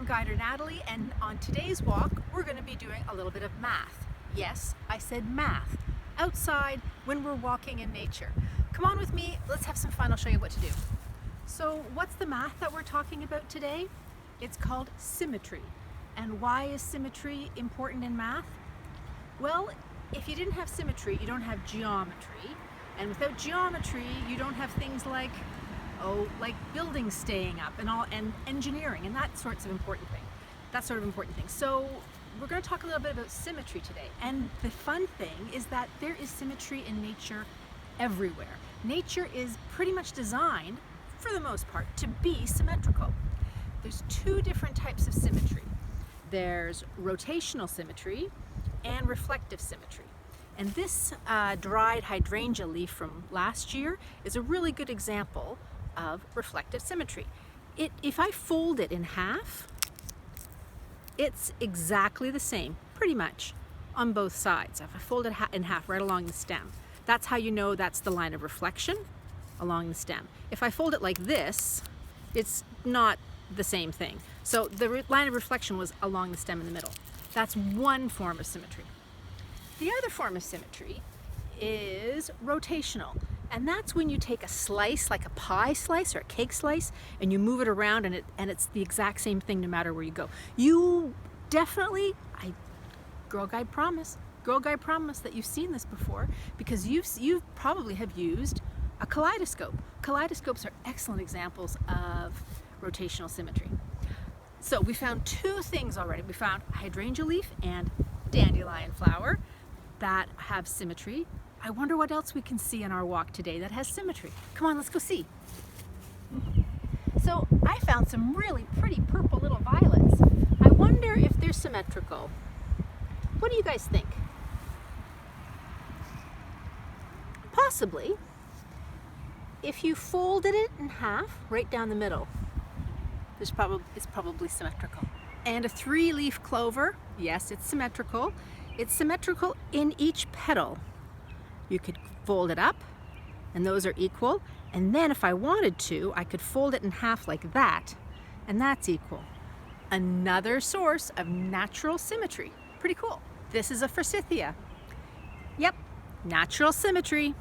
I'm Guider Natalie, and on today's walk we're going to be doing a little bit of math. Yes, I said math. Outside when we're walking in nature. Come on with me, let's have some fun. I'll show you what to do. So what's the math that we're talking about today? It's called symmetry. And why is symmetry important in math? Well, if you didn't have symmetry, you don't have geometry. And without geometry, you don't have things like buildings staying up and engineering and that sort of important thing. So we're going to talk a little bit about symmetry today. And the fun thing is that there is symmetry in nature everywhere. Nature is pretty much designed, for the most part, to be symmetrical. There's two different types of symmetry. There's rotational symmetry and reflective symmetry. And this dried hydrangea leaf from last year is a really good example of reflective symmetry. If I fold it in half, it's exactly the same, pretty much, on both sides. If I fold it in half right along the stem, that's how you know that's the line of reflection along the stem. If I fold it like this, it's not the same thing. So the line of reflection was along the stem in the middle. That's one form of symmetry. The other form of symmetry is rotational. And that's when you take a slice, like a pie slice or a cake slice, and you move it around and it's the exact same thing no matter where you go. You definitely, Girl Guide promise that you've seen this before, because you probably have used a kaleidoscope. Kaleidoscopes are excellent examples of rotational symmetry. So we found two things already. We found hydrangea leaf and dandelion flower that have symmetry. I wonder what else we can see in our walk today that has symmetry. Come on, let's go see. So I found some really pretty purple little violets. I wonder if they're symmetrical. What do you guys think? Possibly. If you folded it in half, right down the middle, it's probably symmetrical. And a 3-leaf clover, yes, it's symmetrical. It's symmetrical in each petal. You could fold it up, and those are equal. And then if I wanted to, I could fold it in half like that, and that's equal. Another source of natural symmetry. Pretty cool. This is a forsythia. Yep, natural symmetry.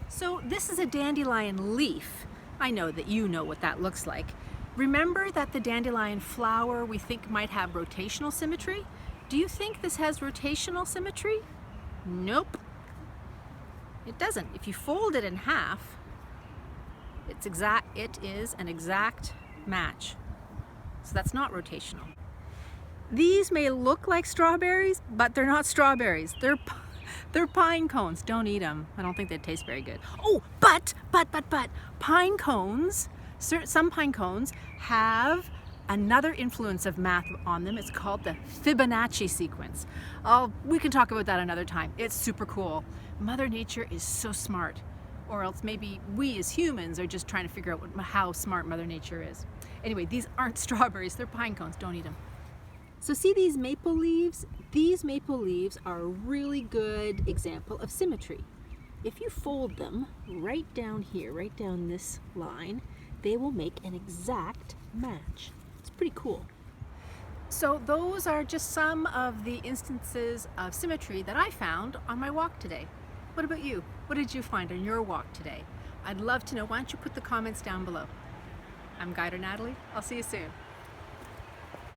So this is a dandelion leaf. I know that you know what that looks like. Remember that the dandelion flower we think might have rotational symmetry? Do you think this has rotational symmetry? Nope, it doesn't. If you fold it in half, it is an exact match. So that's not rotational. These may look like strawberries, but they're not strawberries. They're pine cones. Don't eat them. I don't think they taste very good. Oh, but pine cones, some pine cones have another influence of math on them. It's called the Fibonacci sequence. We can talk about that another time. It's super cool. Mother Nature is so smart. Or else maybe we as humans are just trying to figure out how smart Mother Nature is. Anyway, these aren't strawberries, they're pine cones. Don't eat them. So see these maple leaves? These maple leaves are a really good example of symmetry. If you fold them right down here, right down this line, they will make an exact match. It's pretty cool. So those are just some of the instances of symmetry that I found on my walk today. What about you? What did you find on your walk today? I'd love to know. Why don't you put the comments down below? I'm Guider Natalie. I'll see you soon.